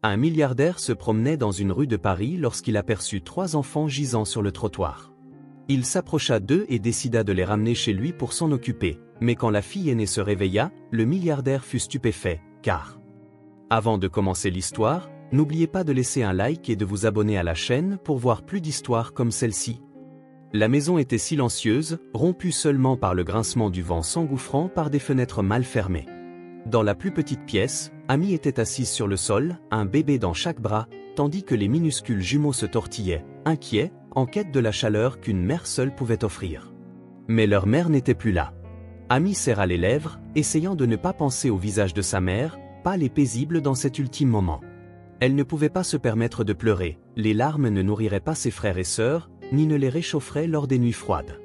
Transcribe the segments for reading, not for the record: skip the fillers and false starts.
Un milliardaire se promenait dans une rue de Paris lorsqu'il aperçut 3 enfants gisant sur le trottoir. Il s'approcha d'eux et décida de les ramener chez lui pour s'en occuper, mais quand la fille aînée se réveilla, le milliardaire fut stupéfait, car... Avant de commencer l'histoire, n'oubliez pas de laisser un like et de vous abonner à la chaîne pour voir plus d'histoires comme celle-ci. La maison était silencieuse, rompue seulement par le grincement du vent s'engouffrant par des fenêtres mal fermées. Dans la plus petite pièce, Amy était assise sur le sol, un bébé dans chaque bras, tandis que les minuscules jumeaux se tortillaient, inquiets, en quête de la chaleur qu'une mère seule pouvait offrir. Mais leur mère n'était plus là. Amy serra les lèvres, essayant de ne pas penser au visage de sa mère, pâle et paisible dans cet ultime moment. Elle ne pouvait pas se permettre de pleurer, les larmes ne nourriraient pas ses frères et sœurs, ni ne les réchaufferaient lors des nuits froides.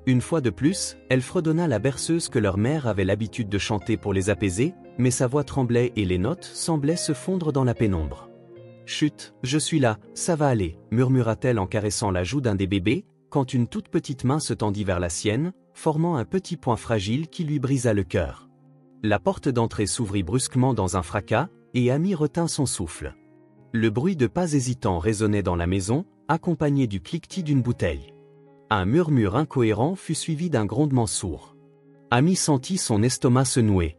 Une fois de plus, elle fredonna la berceuse que leur mère avait l'habitude de chanter pour les apaiser, mais sa voix tremblait et les notes semblaient se fondre dans la pénombre. « Chut, je suis là, ça va aller » murmura-t-elle en caressant la joue d'un des bébés, quand une toute petite main se tendit vers la sienne, formant un petit point fragile qui lui brisa le cœur. La porte d'entrée s'ouvrit brusquement dans un fracas, et Amy retint son souffle. Le bruit de pas hésitants résonnait dans la maison, accompagné du cliquetis d'une bouteille. Un murmure incohérent fut suivi d'un grondement sourd. Amy sentit son estomac se nouer.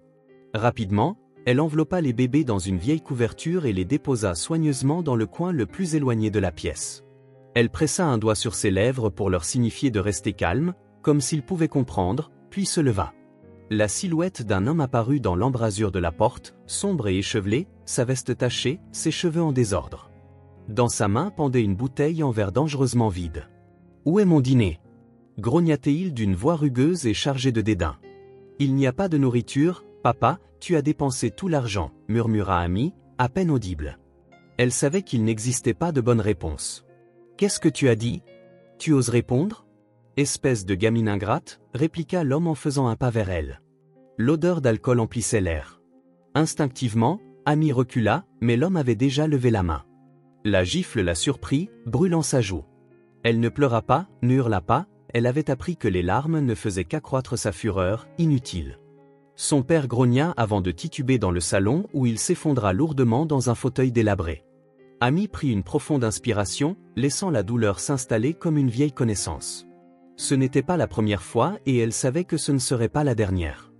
Rapidement, elle enveloppa les bébés dans une vieille couverture et les déposa soigneusement dans le coin le plus éloigné de la pièce. Elle pressa un doigt sur ses lèvres pour leur signifier de rester calme, comme s'ils pouvaient comprendre, puis se leva. La silhouette d'un homme apparut dans l'embrasure de la porte, sombre et échevelé, sa veste tachée, ses cheveux en désordre. Dans sa main pendait une bouteille en verre dangereusement vide. « Où est mon dîner » grogna-t-il d'une voix rugueuse et chargée de dédain. « Il n'y a pas de nourriture, papa, tu as dépensé tout l'argent, » murmura Amy, à peine audible. Elle savait qu'il n'existait pas de bonne réponse. « Qu'est-ce que tu as dit ? Tu oses répondre ? » Espèce de gamine ingrate, répliqua l'homme en faisant un pas vers elle. L'odeur d'alcool emplissait l'air. Instinctivement, Amy recula, mais l'homme avait déjà levé la main. La gifle la surprit, brûlant sa joue. Elle ne pleura pas, ne hurla pas, elle avait appris que les larmes ne faisaient qu'accroître sa fureur, inutile. Son père grogna avant de tituber dans le salon où il s'effondra lourdement dans un fauteuil délabré. Amy prit une profonde inspiration, laissant la douleur s'installer comme une vieille connaissance. Ce n'était pas la première fois et elle savait que ce ne serait pas la dernière.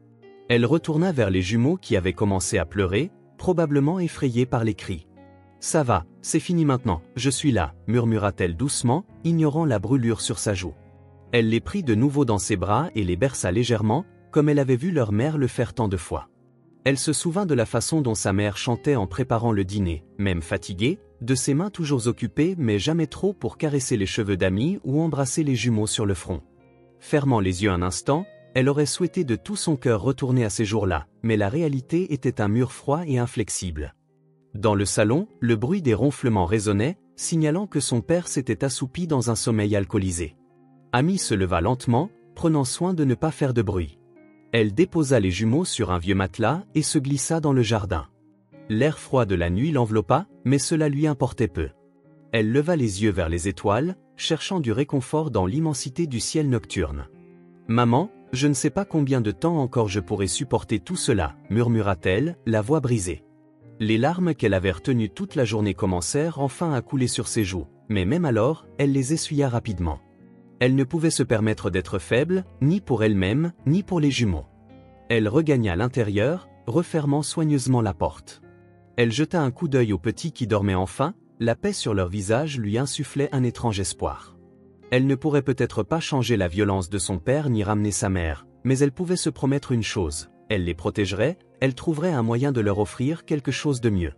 Elle retourna vers les jumeaux qui avaient commencé à pleurer, probablement effrayés par les cris. « Ça va, c'est fini maintenant, je suis là » murmura-t-elle doucement, ignorant la brûlure sur sa joue. Elle les prit de nouveau dans ses bras et les berça légèrement, comme elle avait vu leur mère le faire tant de fois. Elle se souvint de la façon dont sa mère chantait en préparant le dîner, même fatiguée, de ses mains toujours occupées mais jamais trop pour caresser les cheveux d'Amy ou embrasser les jumeaux sur le front. Fermant les yeux un instant, elle aurait souhaité de tout son cœur retourner à ces jours-là, mais la réalité était un mur froid et inflexible. Dans le salon, le bruit des ronflements résonnait, signalant que son père s'était assoupi dans un sommeil alcoolisé. Amy se leva lentement, prenant soin de ne pas faire de bruit. Elle déposa les jumeaux sur un vieux matelas et se glissa dans le jardin. L'air froid de la nuit l'enveloppa, mais cela lui importait peu. Elle leva les yeux vers les étoiles, cherchant du réconfort dans l'immensité du ciel nocturne. « Maman, je ne sais pas combien de temps encore je pourrai supporter tout cela » murmura-t-elle, la voix brisée. Les larmes qu'elle avait retenues toute la journée commencèrent enfin à couler sur ses joues, mais même alors, elle les essuya rapidement. Elle ne pouvait se permettre d'être faible, ni pour elle-même, ni pour les jumeaux. Elle regagna l'intérieur, refermant soigneusement la porte. Elle jeta un coup d'œil aux petits qui dormaient enfin, la paix sur leur visage lui insufflait un étrange espoir. Elle ne pourrait peut-être pas changer la violence de son père ni ramener sa mère, mais elle pouvait se promettre une chose, elle les protégerait, elle trouverait un moyen de leur offrir quelque chose de mieux.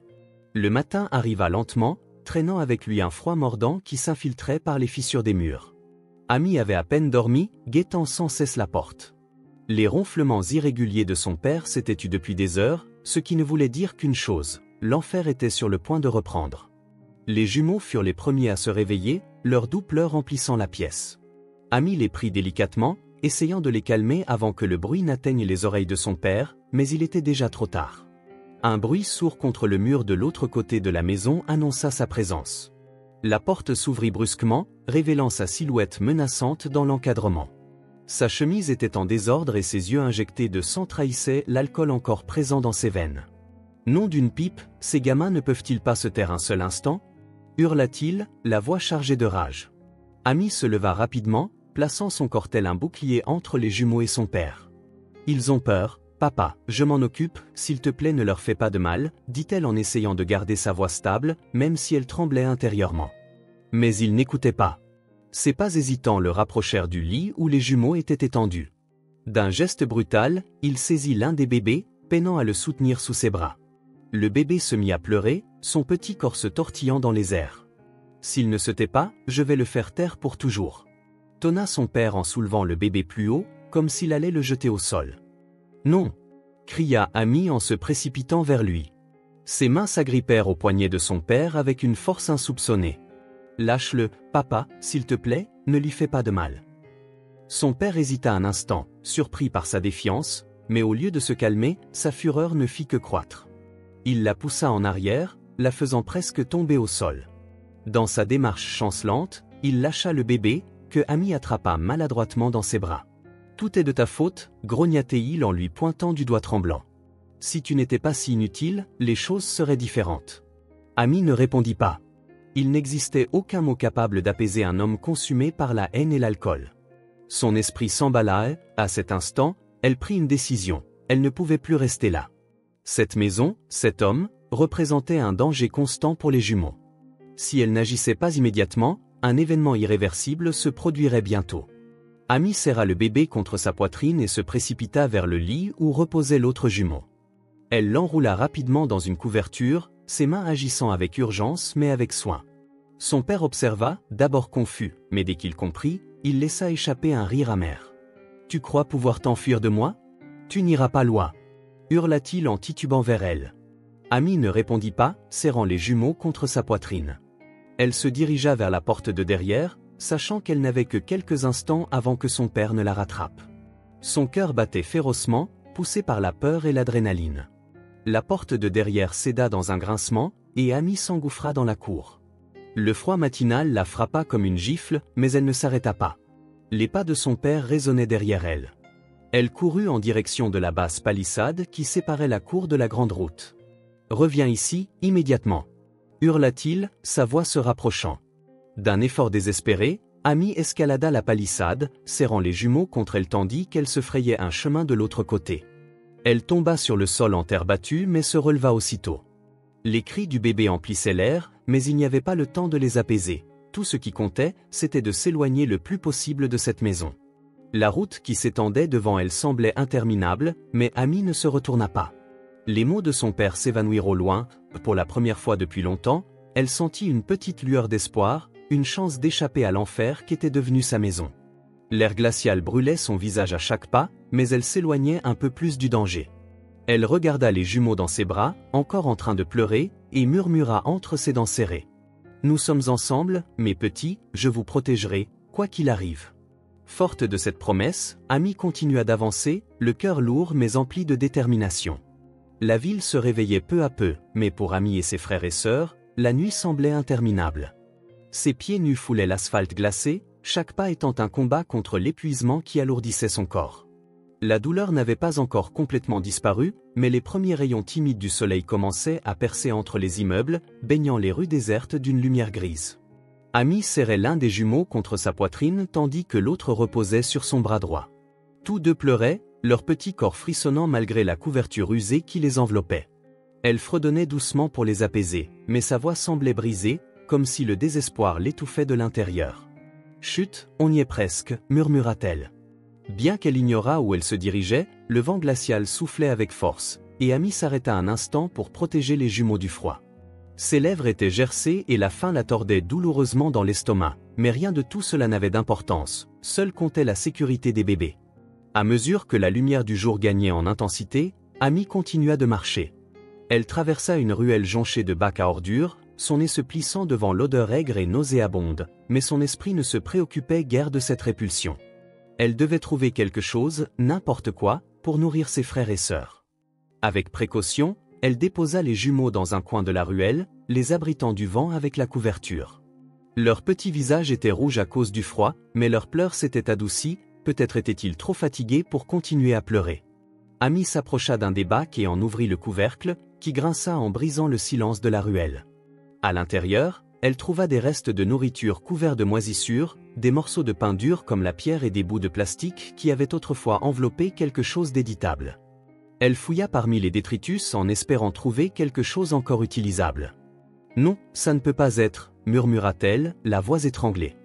Le matin arriva lentement, traînant avec lui un froid mordant qui s'infiltrait par les fissures des murs. Amy avait à peine dormi, guettant sans cesse la porte. Les ronflements irréguliers de son père s'étaient tus depuis des heures, ce qui ne voulait dire qu'une chose, l'enfer était sur le point de reprendre. Les jumeaux furent les premiers à se réveiller, leurs doux pleurs remplissant la pièce. Amy les prit délicatement, essayant de les calmer avant que le bruit n'atteigne les oreilles de son père, mais il était déjà trop tard. Un bruit sourd contre le mur de l'autre côté de la maison annonça sa présence. La porte s'ouvrit brusquement, révélant sa silhouette menaçante dans l'encadrement. Sa chemise était en désordre et ses yeux injectés de sang trahissaient l'alcool encore présent dans ses veines. Nom d'une pipe, ces gamins ne peuvent-ils pas se taire un seul instant? Hurla-t-il, la voix chargée de rage. Amy se leva rapidement, plaçant son corps tel un bouclier entre les jumeaux et son père. Ils ont peur, papa, je m'en occupe, s'il te plaît ne leur fais pas de mal, dit-elle en essayant de garder sa voix stable, même si elle tremblait intérieurement. Mais ils n'écoutaient pas. Ses pas hésitants le rapprochèrent du lit où les jumeaux étaient étendus. D'un geste brutal, il saisit l'un des bébés, peinant à le soutenir sous ses bras. Le bébé se mit à pleurer, son petit corps se tortillant dans les airs. S'il ne se tait pas, je vais le faire taire pour toujours. Tonna son père en soulevant le bébé plus haut, comme s'il allait le jeter au sol. Non! Cria Amy en se précipitant vers lui. Ses mains s'agrippèrent au poignet de son père avec une force insoupçonnée. Lâche-le, papa, s'il te plaît, ne lui fais pas de mal. Son père hésita un instant, surpris par sa défiance, mais au lieu de se calmer, sa fureur ne fit que croître. Il la poussa en arrière, la faisant presque tomber au sol. Dans sa démarche chancelante, il lâcha le bébé, que Amy attrapa maladroitement dans ses bras. « Tout est de ta faute » grogna-t-il en lui pointant du doigt tremblant. « Si tu n'étais pas si inutile, les choses seraient différentes. » Amy ne répondit pas. Il n'existait aucun mot capable d'apaiser un homme consumé par la haine et l'alcool. Son esprit s'emballa et, à cet instant, elle prit une décision. Elle ne pouvait plus rester là. Cette maison, cet homme, représentait un danger constant pour les jumeaux. Si elle n'agissait pas immédiatement, un événement irréversible se produirait bientôt. Amy serra le bébé contre sa poitrine et se précipita vers le lit où reposait l'autre jumeau. Elle l'enroula rapidement dans une couverture, ses mains agissant avec urgence mais avec soin. Son père observa, d'abord confus, mais dès qu'il comprit, il laissa échapper un rire amer. « Tu crois pouvoir t'enfuir de moi? Tu n'iras pas loin » hurla-t-il en titubant vers elle. Amy ne répondit pas, serrant les jumeaux contre sa poitrine. Elle se dirigea vers la porte de derrière, sachant qu'elle n'avait que quelques instants avant que son père ne la rattrape. Son cœur battait férocement, poussé par la peur et l'adrénaline. La porte de derrière céda dans un grincement, et Amy s'engouffra dans la cour. Le froid matinal la frappa comme une gifle, mais elle ne s'arrêta pas. Les pas de son père résonnaient derrière elle. Elle courut en direction de la basse palissade qui séparait la cour de la grande route. « Reviens ici, immédiatement » hurla-t-il, sa voix se rapprochant. D'un effort désespéré, Amy escalada la palissade, serrant les jumeaux contre elle tandis qu'elle se frayait un chemin de l'autre côté. Elle tomba sur le sol en terre battue mais se releva aussitôt. Les cris du bébé emplissaient l'air, mais il n'y avait pas le temps de les apaiser. Tout ce qui comptait, c'était de s'éloigner le plus possible de cette maison. La route qui s'étendait devant elle semblait interminable, mais Amy ne se retourna pas. Les mots de son père s'évanouirent au loin. Pour la première fois depuis longtemps, elle sentit une petite lueur d'espoir, une chance d'échapper à l'enfer qu'était devenu sa maison. L'air glacial brûlait son visage à chaque pas, mais elle s'éloignait un peu plus du danger. Elle regarda les jumeaux dans ses bras, encore en train de pleurer, et murmura entre ses dents serrées. « Nous sommes ensemble, mes petits, je vous protégerai, quoi qu'il arrive. » Forte de cette promesse, Amy continua d'avancer, le cœur lourd mais empli de détermination. La ville se réveillait peu à peu, mais pour Amy et ses frères et sœurs, la nuit semblait interminable. Ses pieds nus foulaient l'asphalte glacé, chaque pas étant un combat contre l'épuisement qui alourdissait son corps. La douleur n'avait pas encore complètement disparu, mais les premiers rayons timides du soleil commençaient à percer entre les immeubles, baignant les rues désertes d'une lumière grise. Amy serrait l'un des jumeaux contre sa poitrine tandis que l'autre reposait sur son bras droit. Tous deux pleuraient, leur petit corps frissonnant malgré la couverture usée qui les enveloppait. Elle fredonnait doucement pour les apaiser, mais sa voix semblait brisée, comme si le désespoir l'étouffait de l'intérieur. « Chut, on y est presque » murmura-t-elle. Bien qu'elle ignorât où elle se dirigeait, le vent glacial soufflait avec force, et Amy s'arrêta un instant pour protéger les jumeaux du froid. Ses lèvres étaient gercées et la faim la tordait douloureusement dans l'estomac, mais rien de tout cela n'avait d'importance, seule comptait la sécurité des bébés. À mesure que la lumière du jour gagnait en intensité, Amy continua de marcher. Elle traversa une ruelle jonchée de bacs à ordures, son nez se plissant devant l'odeur aigre et nauséabonde, mais son esprit ne se préoccupait guère de cette répulsion. Elle devait trouver quelque chose, n'importe quoi, pour nourrir ses frères et sœurs. Avec précaution, elle déposa les jumeaux dans un coin de la ruelle, les abritant du vent avec la couverture. Leurs petits visages étaient rouges à cause du froid, mais leurs pleurs s'étaient adoucis, peut-être étaient-ils trop fatigués pour continuer à pleurer. Amy s'approcha d'un des bacs et en ouvrit le couvercle, qui grinça en brisant le silence de la ruelle. À l'intérieur, elle trouva des restes de nourriture couverts de moisissures, des morceaux de pain dur comme la pierre et des bouts de plastique qui avaient autrefois enveloppé quelque chose d'éditable. Elle fouilla parmi les détritus en espérant trouver quelque chose encore utilisable. « Non, ça ne peut pas être », murmura-t-elle, la voix étranglée.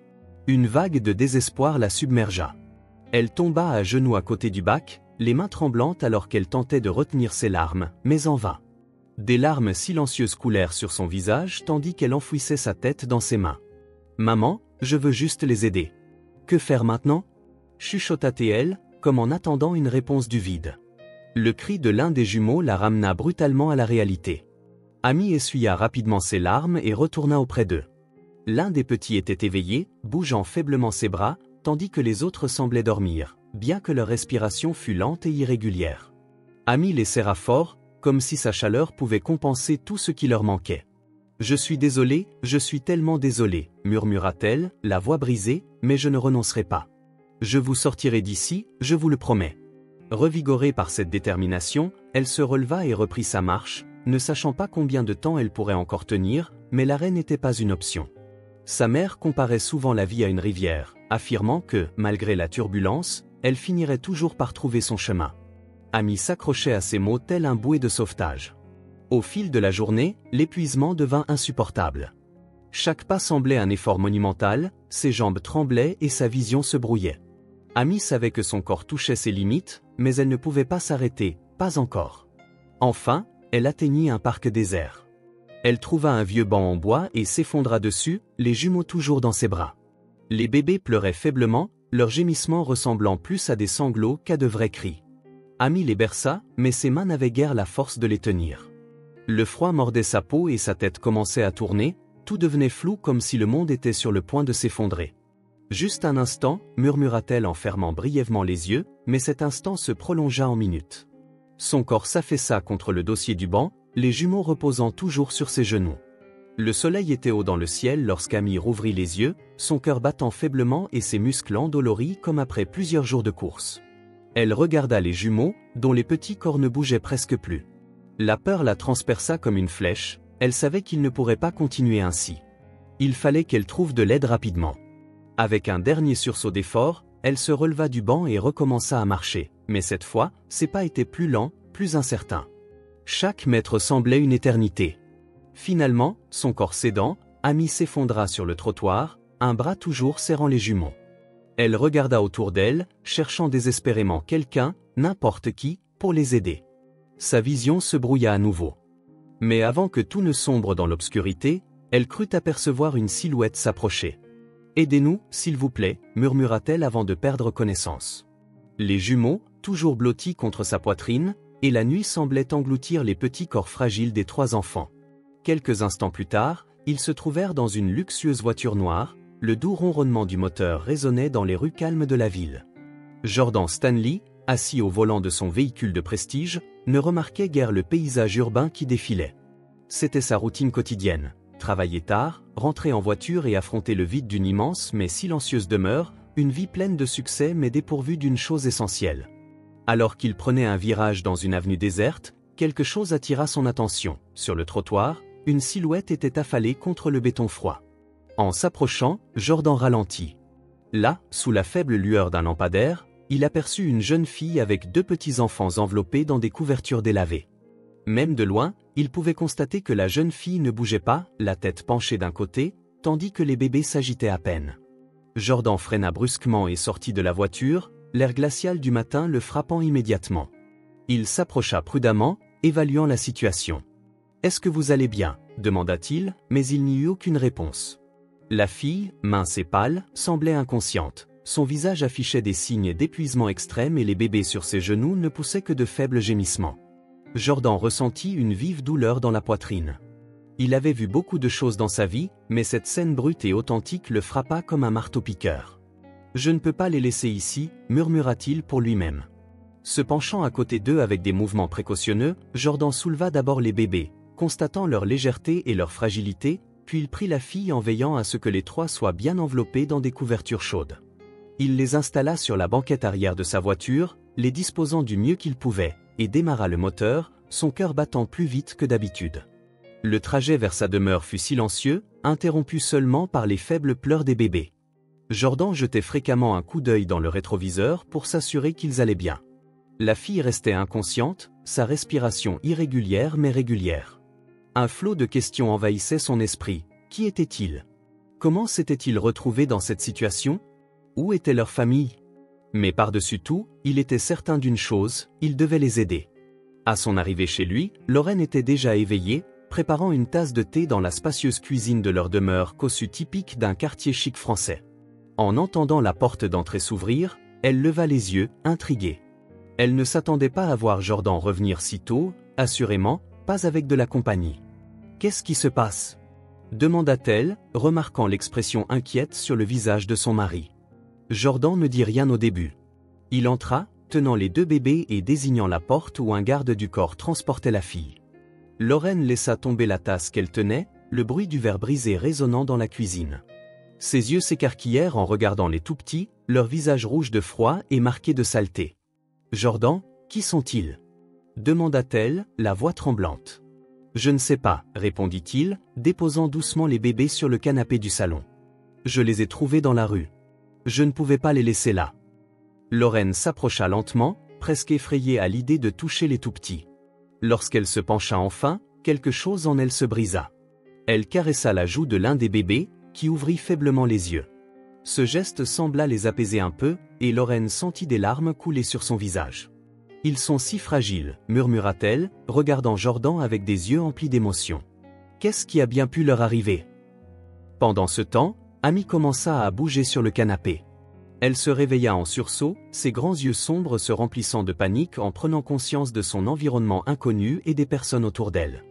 Une vague de désespoir la submergea. Elle tomba à genoux à côté du bac, les mains tremblantes alors qu'elle tentait de retenir ses larmes, mais en vain. Des larmes silencieuses coulèrent sur son visage tandis qu'elle enfouissait sa tête dans ses mains. « Maman, je veux juste les aider. »« Que faire maintenant » chuchota-t-elle, comme en attendant une réponse du vide. Le cri de l'un des jumeaux la ramena brutalement à la réalité. Amy essuya rapidement ses larmes et retourna auprès d'eux. L'un des petits était éveillé, bougeant faiblement ses bras, tandis que les autres semblaient dormir, bien que leur respiration fût lente et irrégulière. Amy les serra fort, comme si sa chaleur pouvait compenser tout ce qui leur manquait. « Je suis désolée, je suis tellement désolée » murmura-t-elle, la voix brisée, « mais je ne renoncerai pas. Je vous sortirai d'ici, je vous le promets. » Revigorée par cette détermination, elle se releva et reprit sa marche, ne sachant pas combien de temps elle pourrait encore tenir, mais l'arrêt n'était pas une option. Sa mère comparait souvent la vie à une rivière, affirmant que, malgré la turbulence, elle finirait toujours par trouver son chemin. Amy s'accrochait à ces mots tel un bouet de sauvetage. Au fil de la journée, l'épuisement devint insupportable. Chaque pas semblait un effort monumental, ses jambes tremblaient et sa vision se brouillait. Amy savait que son corps touchait ses limites, mais elle ne pouvait pas s'arrêter, pas encore. Enfin, elle atteignit un parc désert. Elle trouva un vieux banc en bois et s'effondra dessus, les jumeaux toujours dans ses bras. Les bébés pleuraient faiblement, leurs gémissements ressemblant plus à des sanglots qu'à de vrais cris. Amy les berça, mais ses mains n'avaient guère la force de les tenir. Le froid mordait sa peau et sa tête commençait à tourner, tout devenait flou comme si le monde était sur le point de s'effondrer. « Juste un instant » murmura-t-elle en fermant brièvement les yeux, mais cet instant se prolongea en minutes. Son corps s'affaissa contre le dossier du banc, les jumeaux reposant toujours sur ses genoux. Le soleil était haut dans le ciel lorsqu'Amy rouvrit les yeux, son cœur battant faiblement et ses muscles endoloris comme après plusieurs jours de course. Elle regarda les jumeaux, dont les petits corps ne bougeaient presque plus. La peur la transperça comme une flèche, elle savait qu'il ne pourrait pas continuer ainsi. Il fallait qu'elle trouve de l'aide rapidement. Avec un dernier sursaut d'effort, elle se releva du banc et recommença à marcher, mais cette fois, ses pas étaient plus lents, plus incertains. Chaque mètre semblait une éternité. Finalement, son corps cédant, Amy s'effondra sur le trottoir, un bras toujours serrant les jumeaux. Elle regarda autour d'elle, cherchant désespérément quelqu'un, n'importe qui, pour les aider. Sa vision se brouilla à nouveau. Mais avant que tout ne sombre dans l'obscurité, elle crut apercevoir une silhouette s'approcher. « Aidez-nous, s'il vous plaît » murmura-t-elle avant de perdre connaissance. Les jumeaux, toujours blottis contre sa poitrine, et la nuit semblait engloutir les petits corps fragiles des trois enfants. Quelques instants plus tard, ils se trouvèrent dans une luxueuse voiture noire, le doux ronronnement du moteur résonnait dans les rues calmes de la ville. Jordan Stanley, assis au volant de son véhicule de prestige, ne remarquait guère le paysage urbain qui défilait. C'était sa routine quotidienne. Travailler tard, rentrer en voiture et affronter le vide d'une immense mais silencieuse demeure, une vie pleine de succès mais dépourvue d'une chose essentielle. Alors qu'il prenait un virage dans une avenue déserte, quelque chose attira son attention. Sur le trottoir, une silhouette était affalée contre le béton froid. En s'approchant, Jordan ralentit. Là, sous la faible lueur d'un lampadaire, il aperçut une jeune fille avec deux petits enfants enveloppés dans des couvertures délavées. Même de loin, il pouvait constater que la jeune fille ne bougeait pas, la tête penchée d'un côté, tandis que les bébés s'agitaient à peine. Jordan freina brusquement et sortit de la voiture, l'air glacial du matin le frappant immédiatement. Il s'approcha prudemment, évaluant la situation. « Est-ce que vous allez bien » demanda-t-il, mais il n'y eut aucune réponse. La fille, mince et pâle, semblait inconsciente. Son visage affichait des signes d'épuisement extrême et les bébés sur ses genoux ne poussaient que de faibles gémissements. Jordan ressentit une vive douleur dans la poitrine. Il avait vu beaucoup de choses dans sa vie, mais cette scène brute et authentique le frappa comme un marteau-piqueur. « Je ne peux pas les laisser ici » murmura-t-il pour lui-même. Se penchant à côté d'eux avec des mouvements précautionneux, Jordan souleva d'abord les bébés, constatant leur légèreté et leur fragilité, puis il prit la fille en veillant à ce que les trois soient bien enveloppés dans des couvertures chaudes. Il les installa sur la banquette arrière de sa voiture, les disposant du mieux qu'il pouvait, et démarra le moteur, son cœur battant plus vite que d'habitude. Le trajet vers sa demeure fut silencieux, interrompu seulement par les faibles pleurs des bébés. Jordan jetait fréquemment un coup d'œil dans le rétroviseur pour s'assurer qu'ils allaient bien. La fille restait inconsciente, sa respiration irrégulière mais régulière. Un flot de questions envahissait son esprit. Qui était-il? Comment s'était-il retrouvé dans cette situation? Où était leur famille? Mais par-dessus tout, il était certain d'une chose, il devait les aider. À son arrivée chez lui, Lorraine était déjà éveillée, préparant une tasse de thé dans la spacieuse cuisine de leur demeure cossue typique d'un quartier chic français. En entendant la porte d'entrée s'ouvrir, elle leva les yeux, intriguée. Elle ne s'attendait pas à voir Jordan revenir si tôt, assurément, pas avec de la compagnie. « Qu'est-ce qui se passe ?» demanda-t-elle, remarquant l'expression inquiète sur le visage de son mari. Jordan ne dit rien au début. Il entra, tenant les deux bébés et désignant la porte où un garde du corps transportait la fille. Lorraine laissa tomber la tasse qu'elle tenait, le bruit du verre brisé résonnant dans la cuisine. Ses yeux s'écarquillèrent en regardant les tout-petits, leur visage rouge de froid et marqué de saleté. « Jordan, qui sont-ils » demanda-t-elle, la voix tremblante. « Je ne sais pas, » répondit-il, déposant doucement les bébés sur le canapé du salon. « Je les ai trouvés dans la rue. Je ne pouvais pas les laisser là. » Lorraine s'approcha lentement, presque effrayée à l'idée de toucher les tout-petits. Lorsqu'elle se pencha enfin, quelque chose en elle se brisa. Elle caressa la joue de l'un des bébés, qui ouvrit faiblement les yeux. Ce geste sembla les apaiser un peu, et Lorraine sentit des larmes couler sur son visage. « Ils sont si fragiles, » murmura-t-elle, regardant Jordan avec des yeux emplis d'émotion. « Qu'est-ce qui a bien pu leur arriver ?» Pendant ce temps, Amy commença à bouger sur le canapé. Elle se réveilla en sursaut, ses grands yeux sombres se remplissant de panique en prenant conscience de son environnement inconnu et des personnes autour d'elle.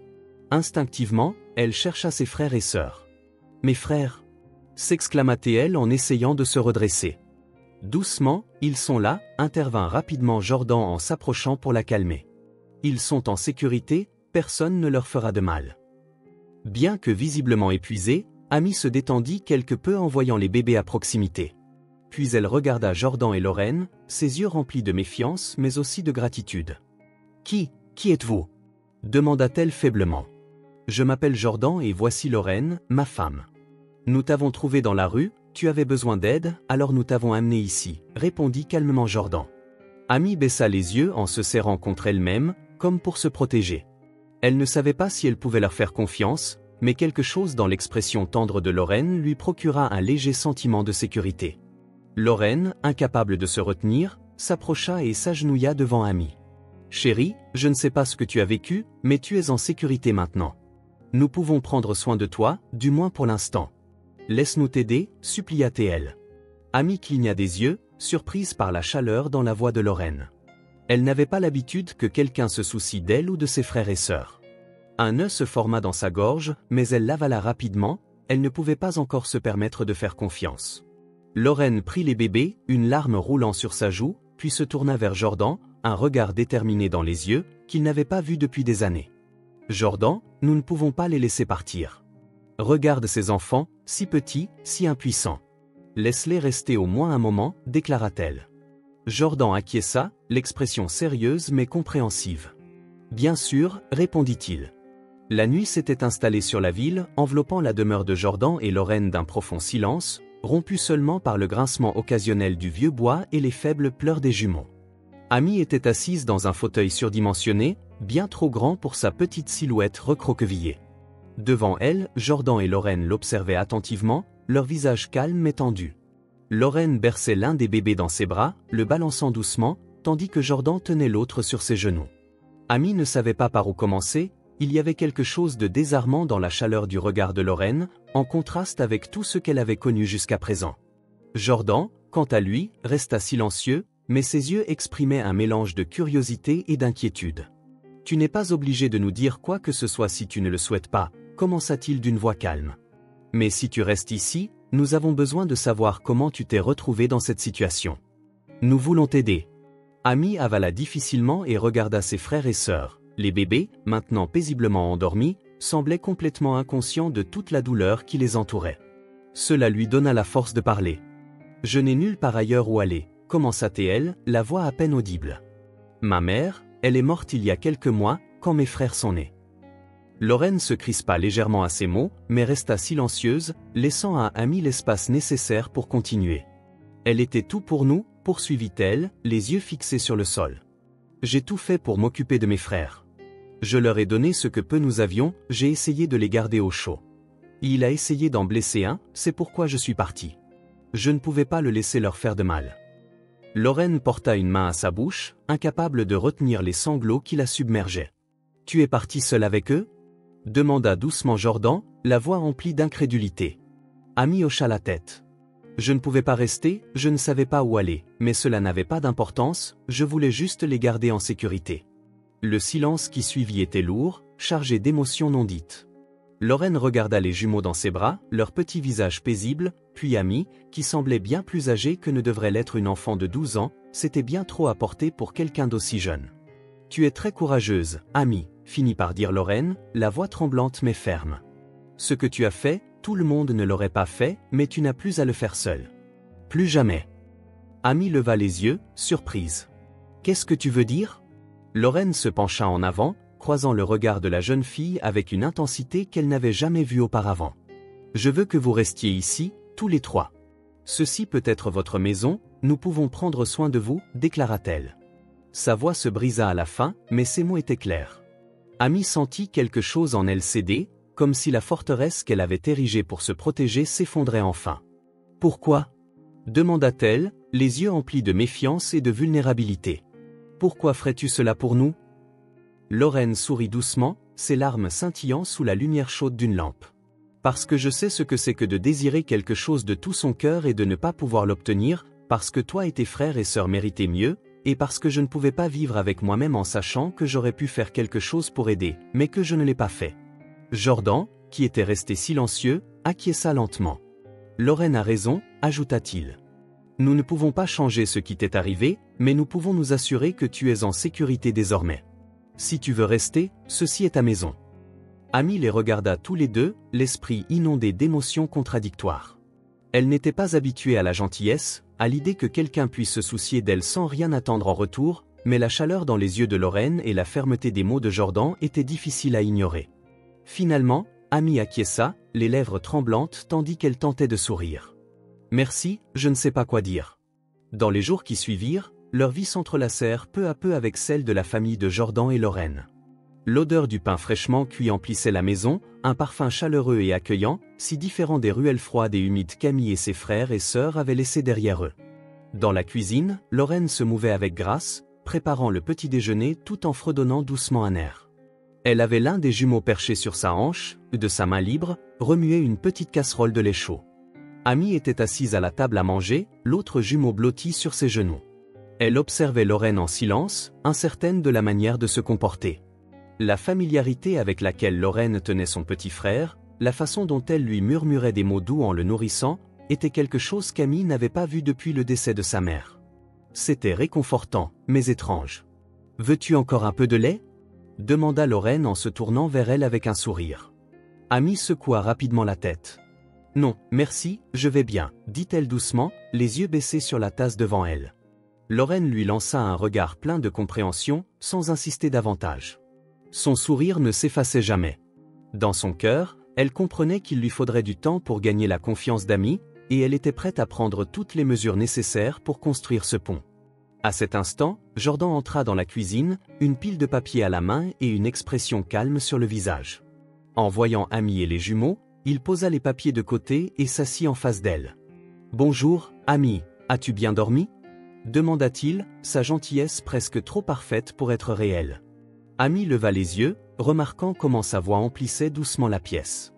Instinctivement, elle chercha ses frères et sœurs. « Mes frères !» s'exclama-t-elle en essayant de se redresser. « Doucement, ils sont là » intervint rapidement Jordan en s'approchant pour la calmer. « Ils sont en sécurité, personne ne leur fera de mal. » Bien que visiblement épuisée, Amy se détendit quelque peu en voyant les bébés à proximité. Puis elle regarda Jordan et Lorraine, ses yeux remplis de méfiance mais aussi de gratitude. « Qui êtes-vous » demanda-t-elle faiblement. « Je m'appelle Jordan et voici Lorraine, ma femme. Nous t'avons trouvé dans la rue, tu avais besoin d'aide, alors nous t'avons amené ici, » répondit calmement Jordan. Amy baissa les yeux en se serrant contre elle-même, comme pour se protéger. Elle ne savait pas si elle pouvait leur faire confiance, mais quelque chose dans l'expression tendre de Lorraine lui procura un léger sentiment de sécurité. Lorraine, incapable de se retenir, s'approcha et s'agenouilla devant Amy. « Chérie, je ne sais pas ce que tu as vécu, mais tu es en sécurité maintenant. Nous pouvons prendre soin de toi, du moins pour l'instant. Laisse-nous t'aider, » supplia-t-elle. Amy cligna des yeux, surprise par la chaleur dans la voix de Lorraine. Elle n'avait pas l'habitude que quelqu'un se soucie d'elle ou de ses frères et sœurs. Un nœud se forma dans sa gorge, mais elle l'avala rapidement, elle ne pouvait pas encore se permettre de faire confiance. Lorraine prit les bébés, une larme roulant sur sa joue, puis se tourna vers Jordan, un regard déterminé dans les yeux, qu'il n'avait pas vu depuis des années. « Jordan, nous ne pouvons pas les laisser partir. Regarde ces enfants, si petits, si impuissants. Laisse-les rester au moins un moment, » déclara-t-elle. Jordan acquiesça, l'expression sérieuse mais compréhensive. « Bien sûr, » répondit-il. La nuit s'était installée sur la ville, enveloppant la demeure de Jordan et Lorraine d'un profond silence, rompu seulement par le grincement occasionnel du vieux bois et les faibles pleurs des jumeaux. Amy était assise dans un fauteuil surdimensionné, bien trop grand pour sa petite silhouette recroquevillée. Devant elle, Jordan et Lorraine l'observaient attentivement, leur visage calme mais tendu. Lorraine berçait l'un des bébés dans ses bras, le balançant doucement, tandis que Jordan tenait l'autre sur ses genoux. Amy ne savait pas par où commencer, il y avait quelque chose de désarmant dans la chaleur du regard de Lorraine, en contraste avec tout ce qu'elle avait connu jusqu'à présent. Jordan, quant à lui, resta silencieux, mais ses yeux exprimaient un mélange de curiosité et d'inquiétude. « Tu n'es pas obligé de nous dire quoi que ce soit si tu ne le souhaites pas », commença-t-il d'une voix calme. « Mais si tu restes ici, nous avons besoin de savoir comment tu t'es retrouvé dans cette situation. Nous voulons t'aider. » Amy avala difficilement et regarda ses frères et sœurs. Les bébés, maintenant paisiblement endormis, semblaient complètement inconscients de toute la douleur qui les entourait. Cela lui donna la force de parler. « Je n'ai nulle part ailleurs où aller », commença-t-elle, la voix à peine audible. « Ma mère, elle est morte il y a quelques mois, » quand mes frères sont nés. Lorraine se crispa légèrement à ces mots, mais resta silencieuse, laissant à Amy l'espace nécessaire pour continuer. Elle était tout pour nous, poursuivit-elle, les yeux fixés sur le sol. J'ai tout fait pour m'occuper de mes frères. Je leur ai donné ce que peu nous avions, j'ai essayé de les garder au chaud. Il a essayé d'en blesser un, c'est pourquoi je suis parti. Je ne pouvais pas le laisser leur faire de mal. Lorraine porta une main à sa bouche, incapable de retenir les sanglots qui la submergeaient. Tu es parti seul avec eux ? Demanda doucement Jordan, la voix remplie d'incrédulité. Amy hocha la tête. Je ne pouvais pas rester, je ne savais pas où aller, mais cela n'avait pas d'importance, je voulais juste les garder en sécurité. Le silence qui suivit était lourd, chargé d'émotions non dites. Lorraine regarda les jumeaux dans ses bras, leur petit visage paisible, puis Amy, qui semblait bien plus âgée que ne devrait l'être une enfant de 12 ans, c'était bien trop à porter pour quelqu'un d'aussi jeune. Tu es très courageuse, Amy, finit par dire Lorraine, la voix tremblante mais ferme. Ce que tu as fait, tout le monde ne l'aurait pas fait, mais tu n'as plus à le faire seule. Plus jamais. Amy leva les yeux, surprise. Qu'est-ce que tu veux dire ? Lorraine se pencha en avant, croisant le regard de la jeune fille avec une intensité qu'elle n'avait jamais vue auparavant. Je veux que vous restiez ici, tous les trois. Ceci peut être votre maison, nous pouvons prendre soin de vous, déclara-t-elle. Sa voix se brisa à la fin, mais ses mots étaient clairs. Amy sentit quelque chose en elle céder, comme si la forteresse qu'elle avait érigée pour se protéger s'effondrait enfin. Pourquoi ? Demanda-t-elle, les yeux emplis de méfiance et de vulnérabilité. Pourquoi ferais-tu cela pour nous ? Lorraine sourit doucement, ses larmes scintillant sous la lumière chaude d'une lampe. Parce que je sais ce que c'est que de désirer quelque chose de tout son cœur et de ne pas pouvoir l'obtenir, parce que toi et tes frères et sœurs méritaient mieux, et parce que je ne pouvais pas vivre avec moi-même en sachant que j'aurais pu faire quelque chose pour aider, mais que je ne l'ai pas fait. Jordan, qui était resté silencieux, acquiesça lentement. Lorraine a raison, ajouta-t-il. Nous ne pouvons pas changer ce qui t'est arrivé, mais nous pouvons nous assurer que tu es en sécurité désormais. Si tu veux rester, ceci est ta maison. Amy les regarda tous les deux, l'esprit inondé d'émotions contradictoires. Elle n'était pas habituée à la gentillesse, à l'idée que quelqu'un puisse se soucier d'elle sans rien attendre en retour, mais la chaleur dans les yeux de Lorraine et la fermeté des mots de Jordan étaient difficiles à ignorer. Finalement, Amy acquiesça, les lèvres tremblantes tandis qu'elle tentait de sourire. Merci, je ne sais pas quoi dire. Dans les jours qui suivirent, leurs vies s'entrelacèrent peu à peu avec celle de la famille de Jordan et Lorraine. L'odeur du pain fraîchement cuit emplissait la maison, un parfum chaleureux et accueillant, si différent des ruelles froides et humides qu'Amy et ses frères et sœurs avaient laissées derrière eux. Dans la cuisine, Lorraine se mouvait avec grâce, préparant le petit déjeuner tout en fredonnant doucement un air. Elle avait l'un des jumeaux perché sur sa hanche, de sa main libre, remuait une petite casserole de lait chaud. Amy était assise à la table à manger, l'autre jumeau blotti sur ses genoux. Elle observait Lorraine en silence, incertaine de la manière de se comporter. La familiarité avec laquelle Lorraine tenait son petit frère, la façon dont elle lui murmurait des mots doux en le nourrissant, était quelque chose qu'Amy n'avait pas vu depuis le décès de sa mère. C'était réconfortant, mais étrange. « Veux-tu encore un peu de lait ?» demanda Lorraine en se tournant vers elle avec un sourire. Amy secoua rapidement la tête. « Non, merci, je vais bien, » dit-elle doucement, les yeux baissés sur la tasse devant elle. Lorraine lui lança un regard plein de compréhension, sans insister davantage. Son sourire ne s'effaçait jamais. Dans son cœur, elle comprenait qu'il lui faudrait du temps pour gagner la confiance d'Amy, et elle était prête à prendre toutes les mesures nécessaires pour construire ce pont. À cet instant, Jordan entra dans la cuisine, une pile de papier à la main et une expression calme sur le visage. En voyant Amy et les jumeaux, il posa les papiers de côté et s'assit en face d'elle. « Bonjour, Amy, as-tu bien dormi ?» demanda-t-il, sa gentillesse presque trop parfaite pour être réelle. Amy leva les yeux, remarquant comment sa voix emplissait doucement la pièce.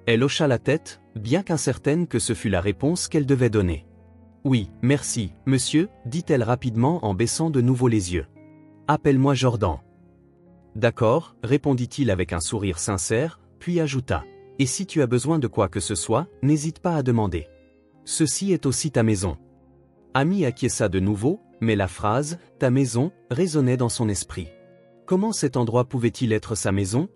Elle hocha la tête, bien qu'incertaine que ce fût la réponse qu'elle devait donner. « Oui, merci, monsieur, » dit-elle rapidement en baissant de nouveau les yeux. « Appelle-moi Jordan. »« D'accord, » répondit-il avec un sourire sincère, puis ajouta. « Et si tu as besoin de quoi que ce soit, n'hésite pas à demander. Ceci est aussi ta maison. » Amy acquiesça de nouveau, mais la phrase « ta maison » résonnait dans son esprit. Comment cet endroit pouvait-il être sa maison ?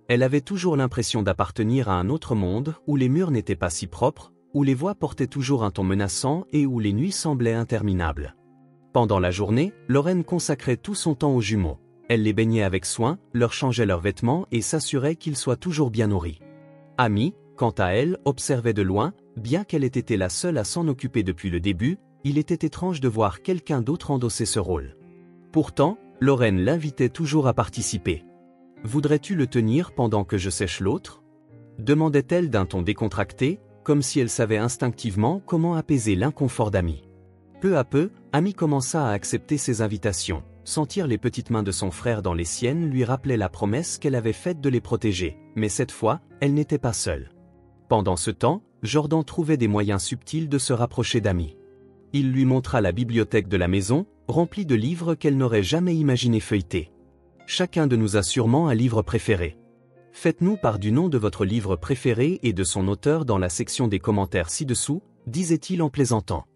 Elle avait toujours l'impression d'appartenir à un autre monde, où les murs n'étaient pas si propres, où les voix portaient toujours un ton menaçant et où les nuits semblaient interminables. Pendant la journée, Lorraine consacrait tout son temps aux jumeaux. Elle les baignait avec soin, leur changeait leurs vêtements et s'assurait qu'ils soient toujours bien nourris. Amy, quant à elle, observait de loin, bien qu'elle ait été la seule à s'en occuper depuis le début, il était étrange de voir quelqu'un d'autre endosser ce rôle. Pourtant, Lorraine l'invitait toujours à participer. « Voudrais-tu le tenir pendant que je sèche l'autre » demandait-elle d'un ton décontracté, comme si elle savait instinctivement comment apaiser l'inconfort d'Amy. Peu à peu, Amy commença à accepter ses invitations. Sentir les petites mains de son frère dans les siennes lui rappelait la promesse qu'elle avait faite de les protéger, mais cette fois, elle n'était pas seule. Pendant ce temps, Jordan trouvait des moyens subtils de se rapprocher d'Amy. Il lui montra la bibliothèque de la maison, remplie de livres qu'elle n'aurait jamais imaginé feuilleter. Chacun de nous a sûrement un livre préféré. Faites-nous part du nom de votre livre préféré et de son auteur dans la section des commentaires ci-dessous, disait-il en plaisantant.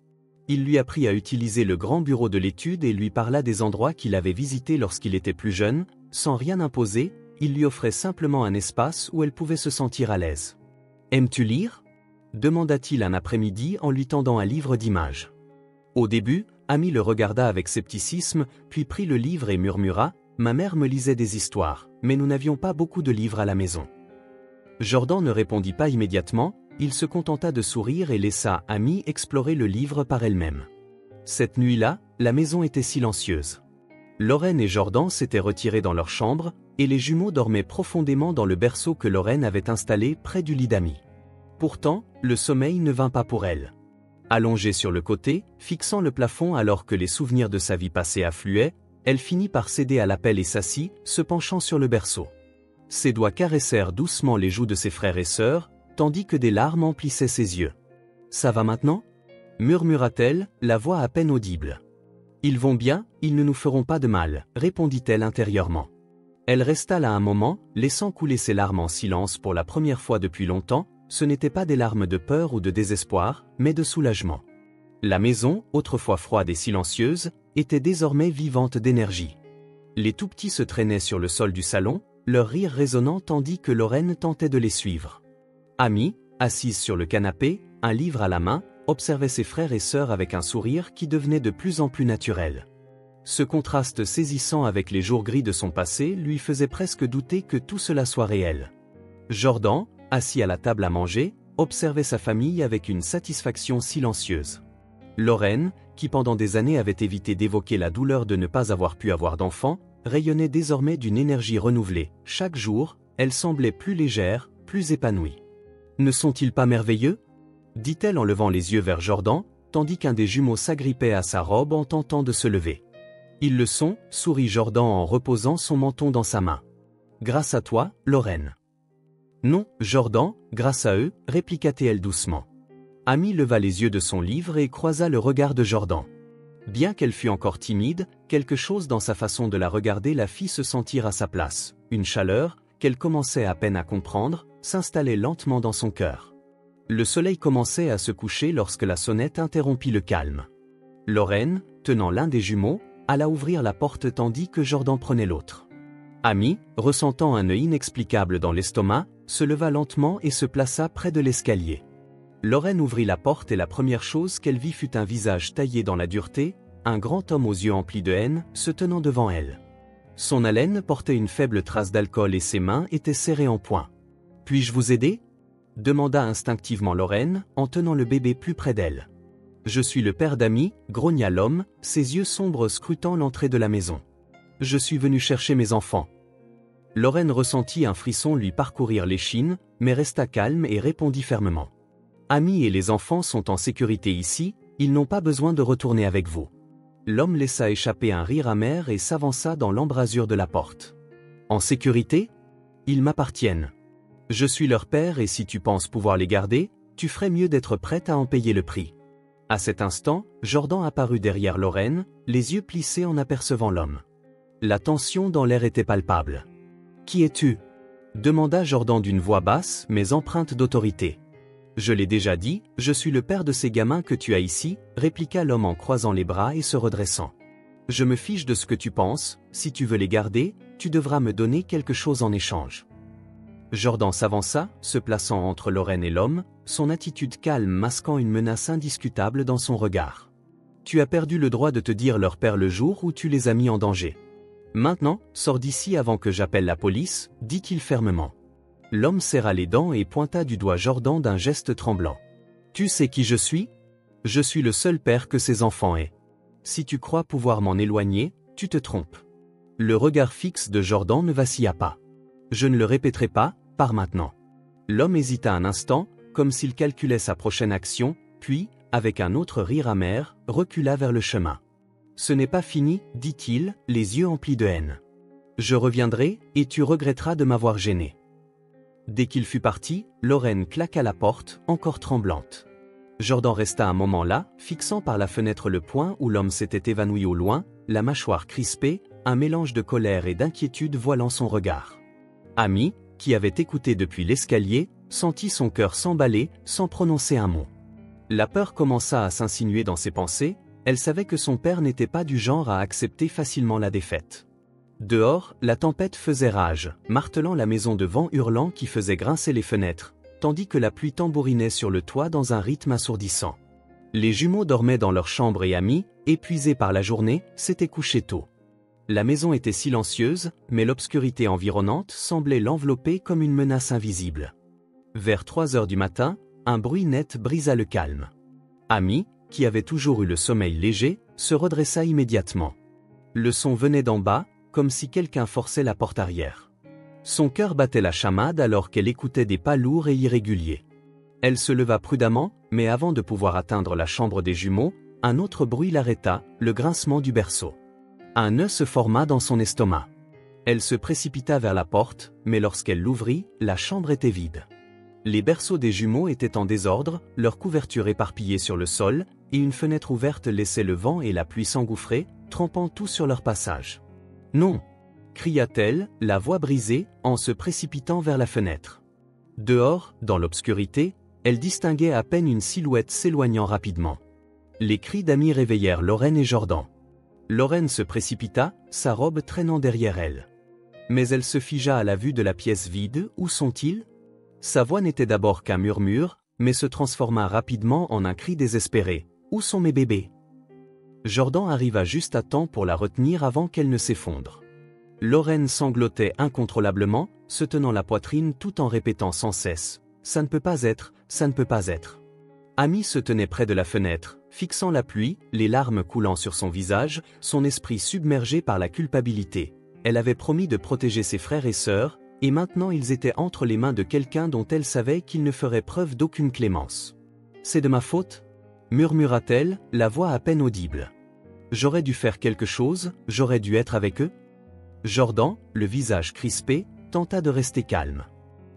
Il lui apprit à utiliser le grand bureau de l'étude et lui parla des endroits qu'il avait visités lorsqu'il était plus jeune, sans rien imposer, il lui offrait simplement un espace où elle pouvait se sentir à l'aise. « Aimes-tu lire » demanda-t-il un après-midi en lui tendant un livre d'images. Au début, Amy le regarda avec scepticisme, puis prit le livre et murmura « Ma mère me lisait des histoires, mais nous n'avions pas beaucoup de livres à la maison. » Jordan ne répondit pas immédiatement, il se contenta de sourire et laissa Amy explorer le livre par elle-même. Cette nuit-là, la maison était silencieuse. Lorraine et Jordan s'étaient retirés dans leur chambre, et les jumeaux dormaient profondément dans le berceau que Lorraine avait installé près du lit d'Amy. Pourtant, le sommeil ne vint pas pour elle. Allongée sur le côté, fixant le plafond alors que les souvenirs de sa vie passée affluaient, elle finit par céder à l'appel et s'assit, se penchant sur le berceau. Ses doigts caressèrent doucement les joues de ses frères et sœurs, tandis que des larmes emplissaient ses yeux. « Ça va maintenant » murmura-t-elle, la voix à peine audible. « Ils vont bien, ils ne nous feront pas de mal » répondit-elle intérieurement. Elle resta là un moment, laissant couler ses larmes en silence pour la première fois depuis longtemps, ce n'étaient pas des larmes de peur ou de désespoir, mais de soulagement. La maison, autrefois froide et silencieuse, était désormais vivante d'énergie. Les tout-petits se traînaient sur le sol du salon, leur rire résonnant tandis que Lorraine tentait de les suivre. Amy, assise sur le canapé, un livre à la main, observait ses frères et sœurs avec un sourire qui devenait de plus en plus naturel. Ce contraste saisissant avec les jours gris de son passé lui faisait presque douter que tout cela soit réel. Jordan, assis à la table à manger, observait sa famille avec une satisfaction silencieuse. Lorraine, qui pendant des années avait évité d'évoquer la douleur de ne pas avoir pu avoir d'enfant, rayonnait désormais d'une énergie renouvelée. Chaque jour, elle semblait plus légère, plus épanouie. « Ne sont-ils pas merveilleux » dit-elle en levant les yeux vers Jordan, tandis qu'un des jumeaux s'agrippait à sa robe en tentant de se lever. « Ils le sont, » sourit Jordan en reposant son menton dans sa main. « Grâce à toi, Lorraine. »« Non, Jordan, grâce à eux, » répliqua-t-elle doucement. Amy leva les yeux de son livre et croisa le regard de Jordan. Bien qu'elle fût encore timide, quelque chose dans sa façon de la regarder la fit se sentir à sa place. Une chaleur, qu'elle commençait à peine à comprendre, s'installait lentement dans son cœur. Le soleil commençait à se coucher lorsque la sonnette interrompit le calme. Lorraine, tenant l'un des jumeaux, alla ouvrir la porte tandis que Jordan prenait l'autre. Amy, ressentant un nœud inexplicable dans l'estomac, se leva lentement et se plaça près de l'escalier. Lorraine ouvrit la porte et la première chose qu'elle vit fut un visage taillé dans la dureté, un grand homme aux yeux emplis de haine, se tenant devant elle. Son haleine portait une faible trace d'alcool et ses mains étaient serrées en poing. « Puis-je vous aider » demanda instinctivement Lorraine, en tenant le bébé plus près d'elle. « Je suis le père d'Amy » grogna l'homme, ses yeux sombres scrutant l'entrée de la maison. « Je suis venu chercher mes enfants. » Lorraine ressentit un frisson lui parcourir l'échine, mais resta calme et répondit fermement. « Amy et les enfants sont en sécurité ici, ils n'ont pas besoin de retourner avec vous. » L'homme laissa échapper un rire amer et s'avança dans l'embrasure de la porte. « En sécurité ? Ils m'appartiennent. Je suis leur père et si tu penses pouvoir les garder, tu ferais mieux d'être prête à en payer le prix. » À cet instant, Jordan apparut derrière Lorraine, les yeux plissés en apercevant l'homme. La tension dans l'air était palpable. « Qui es-tu » demanda Jordan d'une voix basse mais empreinte d'autorité. « Je l'ai déjà dit, je suis le père de ces gamins que tu as ici, » répliqua l'homme en croisant les bras et se redressant. « Je me fiche de ce que tu penses, si tu veux les garder, tu devras me donner quelque chose en échange. » Jordan s'avança, se plaçant entre Lorraine et l'homme, son attitude calme masquant une menace indiscutable dans son regard. « Tu as perdu le droit de te dire leur père le jour où tu les as mis en danger. » Maintenant, sors d'ici avant que j'appelle la police, dit-il fermement. L'homme serra les dents et pointa du doigt Jordan d'un geste tremblant. Tu sais qui je suis? Je suis le seul père que ces enfants aient. Si tu crois pouvoir m'en éloigner, tu te trompes. Le regard fixe de Jordan ne vacilla pas. Je ne le répéterai pas, par maintenant. L'homme hésita un instant, comme s'il calculait sa prochaine action, puis, avec un autre rire amer, recula vers le chemin. Ce n'est pas fini, dit-il, les yeux emplis de haine. Je reviendrai, et tu regretteras de m'avoir gêné. Dès qu'il fut parti, Lorraine claqua la porte, encore tremblante. Jordan resta un moment là, fixant par la fenêtre le point où l'homme s'était évanoui au loin, la mâchoire crispée, un mélange de colère et d'inquiétude voilant son regard. Amy, qui avait écouté depuis l'escalier, sentit son cœur s'emballer, sans prononcer un mot. La peur commença à s'insinuer dans ses pensées, elle savait que son père n'était pas du genre à accepter facilement la défaite. Dehors, la tempête faisait rage, martelant la maison de vent hurlant qui faisait grincer les fenêtres, tandis que la pluie tambourinait sur le toit dans un rythme assourdissant. Les jumeaux dormaient dans leur chambre et Amy, épuisés par la journée, s'étaient couchés tôt. La maison était silencieuse, mais l'obscurité environnante semblait l'envelopper comme une menace invisible. Vers 3 heures du matin, un bruit net brisa le calme. Amy, qui avait toujours eu le sommeil léger, se redressa immédiatement. Le son venait d'en bas, comme si quelqu'un forçait la porte arrière. Son cœur battait la chamade alors qu'elle écoutait des pas lourds et irréguliers. Elle se leva prudemment, mais avant de pouvoir atteindre la chambre des jumeaux, un autre bruit l'arrêta, le grincement du berceau. Un nœud se forma dans son estomac. Elle se précipita vers la porte, mais lorsqu'elle l'ouvrit, la chambre était vide. Les berceaux des jumeaux étaient en désordre, leur couverture éparpillée sur le sol, et une fenêtre ouverte laissait le vent et la pluie s'engouffrer, trempant tout sur leur passage. « Non !» cria-t-elle, la voix brisée, en se précipitant vers la fenêtre. Dehors, dans l'obscurité, elle distinguait à peine une silhouette s'éloignant rapidement. Les cris d'Amy réveillèrent Lorraine et Jordan. Lorraine se précipita, sa robe traînant derrière elle. Mais elle se figea à la vue de la pièce vide. Où sont-ils? Sa voix n'était d'abord qu'un murmure, mais se transforma rapidement en un cri désespéré. Où sont mes bébés? Jordan arriva juste à temps pour la retenir avant qu'elle ne s'effondre. Lorraine sanglotait incontrôlablement, se tenant la poitrine tout en répétant sans cesse « Ça ne peut pas être, ça ne peut pas être ». Amy se tenait près de la fenêtre, fixant la pluie, les larmes coulant sur son visage, son esprit submergé par la culpabilité. Elle avait promis de protéger ses frères et sœurs, et maintenant ils étaient entre les mains de quelqu'un dont elle savait qu'il ne ferait preuve d'aucune clémence. « C'est de ma faute ?» murmura-t-elle, la voix à peine audible. « J'aurais dû faire quelque chose, j'aurais dû être avec eux ?» Jordan, le visage crispé, tenta de rester calme.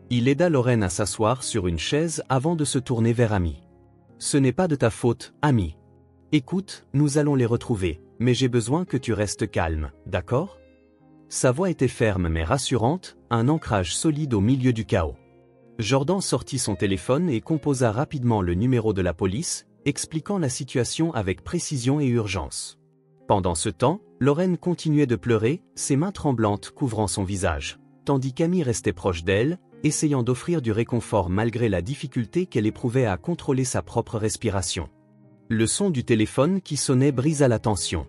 Il aida Lorraine à s'asseoir sur une chaise avant de se tourner vers Amy. « Ce n'est pas de ta faute, Amy. Écoute, nous allons les retrouver, mais j'ai besoin que tu restes calme, d'accord ?» Sa voix était ferme mais rassurante, un ancrage solide au milieu du chaos. Jordan sortit son téléphone et composa rapidement le numéro de la police, expliquant la situation avec précision et urgence. Pendant ce temps, Lorraine continuait de pleurer, ses mains tremblantes couvrant son visage, tandis qu'Amy restait proche d'elle, essayant d'offrir du réconfort malgré la difficulté qu'elle éprouvait à contrôler sa propre respiration. Le son du téléphone qui sonnait brisa la tension.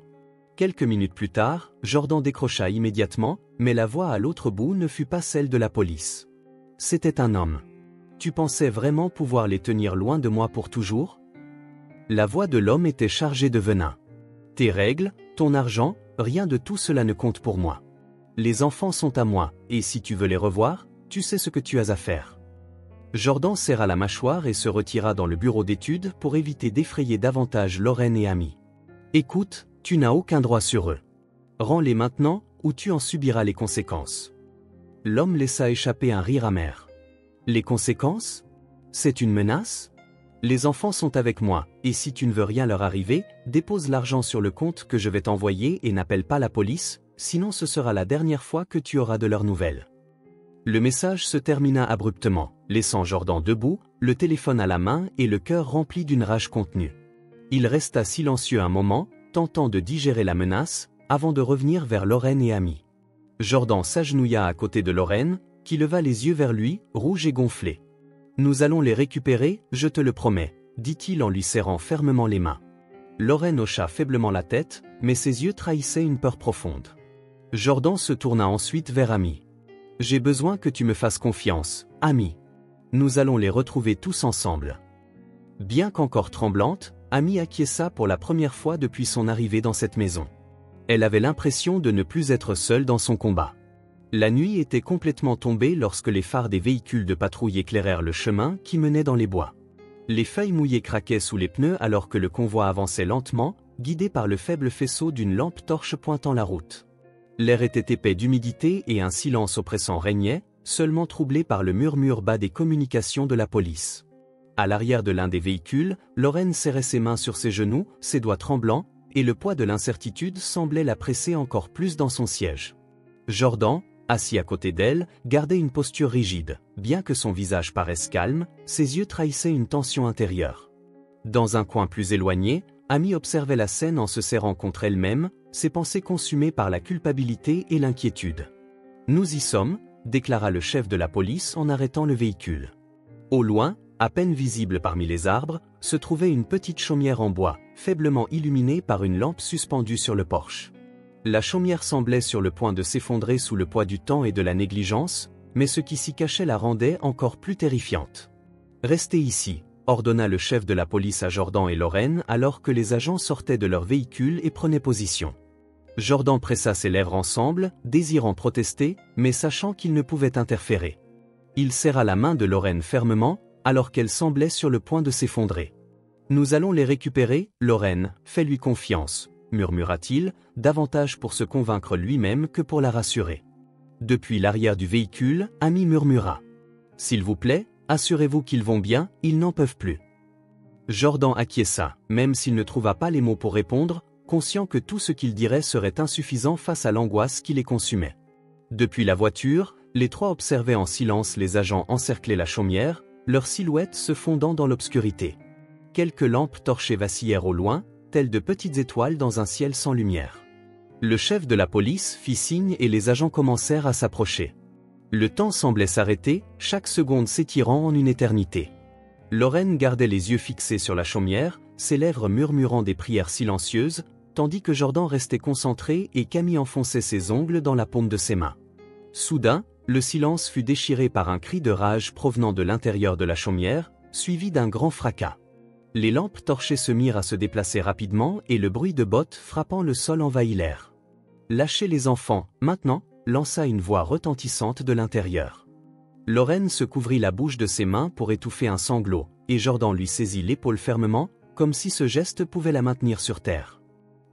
Quelques minutes plus tard, Jordan décrocha immédiatement, mais la voix à l'autre bout ne fut pas celle de la police. C'était un homme. « Tu pensais vraiment pouvoir les tenir loin de moi pour toujours ?» La voix de l'homme était chargée de venin. « Tes règles, ton argent, rien de tout cela ne compte pour moi. Les enfants sont à moi, et si tu veux les revoir, tu sais ce que tu as à faire. » Jordan serra la mâchoire et se retira dans le bureau d'études pour éviter d'effrayer davantage Lorraine et Amy. « Écoute, tu n'as aucun droit sur eux. Rends-les maintenant, ou tu en subiras les conséquences. » L'homme laissa échapper un rire amer. « Les conséquences? C'est une menace? Les enfants sont avec moi, et si tu ne veux rien leur arriver, dépose l'argent sur le compte que je vais t'envoyer et n'appelle pas la police, sinon ce sera la dernière fois que tu auras de leurs nouvelles. » Le message se termina abruptement, laissant Jordan debout, le téléphone à la main et le cœur rempli d'une rage contenue. Il resta silencieux un moment, tentant de digérer la menace, avant de revenir vers Lorraine et Amy. Jordan s'agenouilla à côté de Lorraine, qui leva les yeux vers lui, rouge et gonflé. « Nous allons les récupérer, je te le promets, » dit-il en lui serrant fermement les mains. Lorraine hocha faiblement la tête, mais ses yeux trahissaient une peur profonde. Jordan se tourna ensuite vers Amy. « J'ai besoin que tu me fasses confiance, Amy. Nous allons les retrouver tous ensemble. » Bien qu'encore tremblante, Amy acquiesça pour la première fois depuis son arrivée dans cette maison. Elle avait l'impression de ne plus être seule dans son combat. La nuit était complètement tombée lorsque les phares des véhicules de patrouille éclairèrent le chemin qui menait dans les bois. Les feuilles mouillées craquaient sous les pneus alors que le convoi avançait lentement, guidé par le faible faisceau d'une lampe torche pointant la route. L'air était épais d'humidité et un silence oppressant régnait, seulement troublé par le murmure bas des communications de la police. À l'arrière de l'un des véhicules, Lorraine serrait ses mains sur ses genoux, ses doigts tremblants, et le poids de l'incertitude semblait la presser encore plus dans son siège. Jordan, assis à côté d'elle, gardait une posture rigide, bien que son visage paraisse calme, ses yeux trahissaient une tension intérieure. Dans un coin plus éloigné, Amy observait la scène en se serrant contre elle-même, ses pensées consumées par la culpabilité et l'inquiétude. « Nous y sommes », déclara le chef de la police en arrêtant le véhicule. Au loin, à peine visible parmi les arbres, se trouvait une petite chaumière en bois, faiblement illuminée par une lampe suspendue sur le porche. La chaumière semblait sur le point de s'effondrer sous le poids du temps et de la négligence, mais ce qui s'y cachait la rendait encore plus terrifiante. « Restez ici », ordonna le chef de la police à Jordan et Lorraine alors que les agents sortaient de leur véhicule et prenaient position. Jordan pressa ses lèvres ensemble, désirant protester, mais sachant qu'il ne pouvait interférer. Il serra la main de Lorraine fermement, alors qu'elle semblait sur le point de s'effondrer. « Nous allons les récupérer, Lorraine, fais-lui confiance », murmura-t-il, davantage pour se convaincre lui-même que pour la rassurer. Depuis l'arrière du véhicule, Amy murmura. « S'il vous plaît, assurez-vous qu'ils vont bien, ils n'en peuvent plus. » Jordan acquiesça, même s'il ne trouva pas les mots pour répondre, conscient que tout ce qu'il dirait serait insuffisant face à l'angoisse qui les consumait. Depuis la voiture, les trois observaient en silence les agents encercler la chaumière, leurs silhouettes se fondant dans l'obscurité. Quelques lampes torchées vacillèrent au loin, telles de petites étoiles dans un ciel sans lumière. Le chef de la police fit signe et les agents commencèrent à s'approcher. Le temps semblait s'arrêter, chaque seconde s'étirant en une éternité. Lorraine gardait les yeux fixés sur la chaumière, ses lèvres murmurant des prières silencieuses, tandis que Jordan restait concentré et qu'Amy enfonçait ses ongles dans la paume de ses mains. Soudain, le silence fut déchiré par un cri de rage provenant de l'intérieur de la chaumière, suivi d'un grand fracas. Les lampes torchées se mirent à se déplacer rapidement et le bruit de bottes frappant le sol envahit l'air. « Lâchez les enfants, maintenant !» lança une voix retentissante de l'intérieur. Lorraine se couvrit la bouche de ses mains pour étouffer un sanglot, et Jordan lui saisit l'épaule fermement, comme si ce geste pouvait la maintenir sur terre.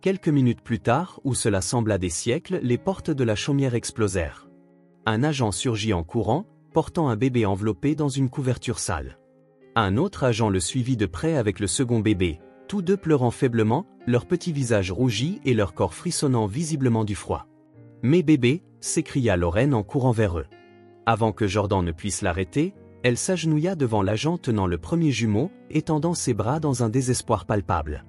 Quelques minutes plus tard, où cela sembla des siècles, les portes de la chaumière explosèrent. Un agent surgit en courant, portant un bébé enveloppé dans une couverture sale. Un autre agent le suivit de près avec le second bébé, tous deux pleurant faiblement, leurs petits visages rougis et leur corps frissonnant visiblement du froid. « Mes bébés !» s'écria Lorraine en courant vers eux. Avant que Jordan ne puisse l'arrêter, elle s'agenouilla devant l'agent tenant le premier jumeau, étendant ses bras dans un désespoir palpable.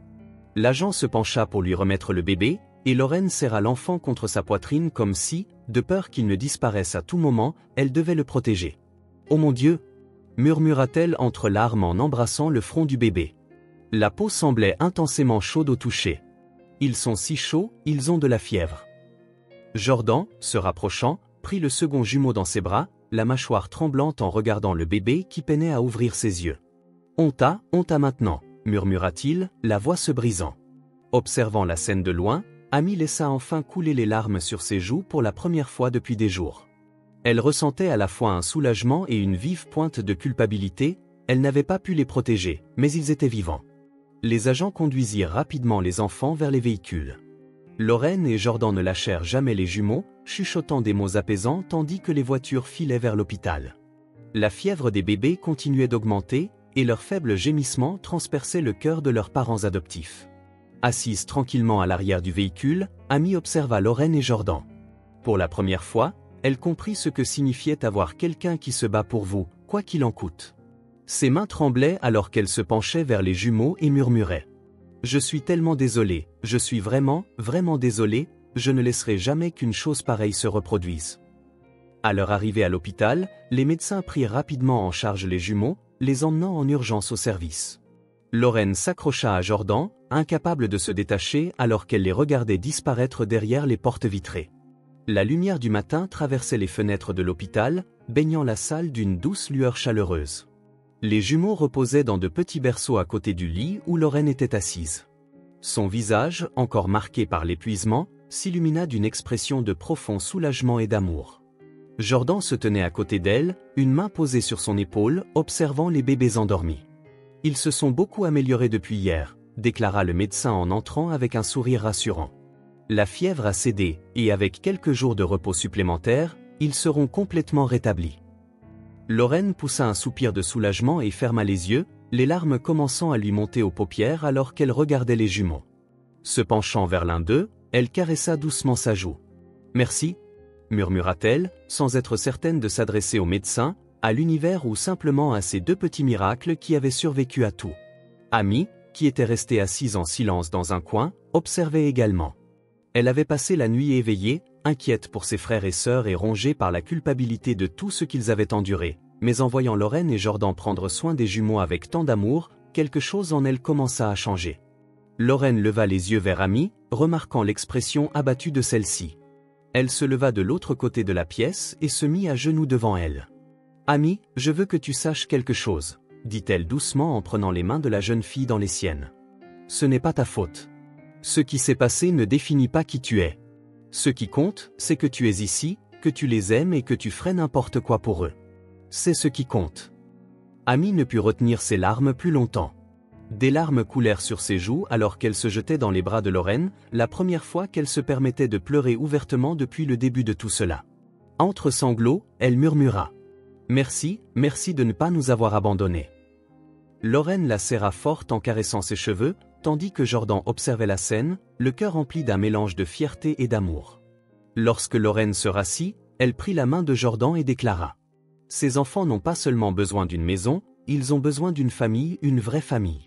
L'agent se pencha pour lui remettre le bébé, et Lorraine serra l'enfant contre sa poitrine comme si, de peur qu'il ne disparaisse à tout moment, elle devait le protéger. « Oh mon Dieu !» murmura-t-elle entre larmes en embrassant le front du bébé. La peau semblait intensément chaude au toucher. « Ils sont si chauds, ils ont de la fièvre. » Jordan, se rapprochant, prit le second jumeau dans ses bras, la mâchoire tremblante en regardant le bébé qui peinait à ouvrir ses yeux. « On t'a maintenant !» murmura-t-il, la voix se brisant. Observant la scène de loin, Amy laissa enfin couler les larmes sur ses joues pour la première fois depuis des jours. Elle ressentait à la fois un soulagement et une vive pointe de culpabilité, elle n'avait pas pu les protéger, mais ils étaient vivants. Les agents conduisirent rapidement les enfants vers les véhicules. Lorraine et Jordan ne lâchèrent jamais les jumeaux, chuchotant des mots apaisants tandis que les voitures filaient vers l'hôpital. La fièvre des bébés continuait d'augmenter, et leurs faibles gémissements transperçaient le cœur de leurs parents adoptifs. Assise tranquillement à l'arrière du véhicule, Amy observa Lorraine et Jordan. Pour la première fois, elle comprit ce que signifiait avoir quelqu'un qui se bat pour vous, quoi qu'il en coûte. Ses mains tremblaient alors qu'elle se penchait vers les jumeaux et murmurait. « Je suis tellement désolée, je suis vraiment, vraiment désolée, je ne laisserai jamais qu'une chose pareille se reproduise. » À leur arrivée à l'hôpital, les médecins prirent rapidement en charge les jumeaux, les emmenant en urgence au service. Lorraine s'accrocha à Jordan, incapable de se détacher alors qu'elle les regardait disparaître derrière les portes vitrées. La lumière du matin traversait les fenêtres de l'hôpital, baignant la salle d'une douce lueur chaleureuse. Les jumeaux reposaient dans de petits berceaux à côté du lit où Lorraine était assise. Son visage, encore marqué par l'épuisement, s'illumina d'une expression de profond soulagement et d'amour. Jordan se tenait à côté d'elle, une main posée sur son épaule, observant les bébés endormis. « Ils se sont beaucoup améliorés depuis hier », déclara le médecin en entrant avec un sourire rassurant. « La fièvre a cédé, et avec quelques jours de repos supplémentaires, ils seront complètement rétablis. » Lorraine poussa un soupir de soulagement et ferma les yeux, les larmes commençant à lui monter aux paupières alors qu'elle regardait les jumeaux. Se penchant vers l'un d'eux, elle caressa doucement sa joue. « Merci », murmura-t-elle, sans être certaine de s'adresser au médecin, à l'univers ou simplement à ces deux petits miracles qui avaient survécu à tout. Amy, qui était restée assise en silence dans un coin, observait également. Elle avait passé la nuit éveillée, inquiète pour ses frères et sœurs et rongée par la culpabilité de tout ce qu'ils avaient enduré, mais en voyant Lorraine et Jordan prendre soin des jumeaux avec tant d'amour, quelque chose en elle commença à changer. Lorraine leva les yeux vers Amy, remarquant l'expression abattue de celle-ci. Elle se leva de l'autre côté de la pièce et se mit à genoux devant elle. « Amy, je veux que tu saches quelque chose, » dit-elle doucement en prenant les mains de la jeune fille dans les siennes. « Ce n'est pas ta faute. Ce qui s'est passé ne définit pas qui tu es. Ce qui compte, c'est que tu es ici, que tu les aimes et que tu ferais n'importe quoi pour eux. C'est ce qui compte. » Amy ne put retenir ses larmes plus longtemps. Des larmes coulèrent sur ses joues alors qu'elle se jetait dans les bras de Lorraine, la première fois qu'elle se permettait de pleurer ouvertement depuis le début de tout cela. Entre sanglots, elle murmura. « Merci, merci de ne pas nous avoir abandonnés. » Lorraine la serra forte en caressant ses cheveux, tandis que Jordan observait la scène, le cœur rempli d'un mélange de fierté et d'amour. Lorsque Lorraine se rassit, elle prit la main de Jordan et déclara. « Ces enfants n'ont pas seulement besoin d'une maison, ils ont besoin d'une famille, une vraie famille. »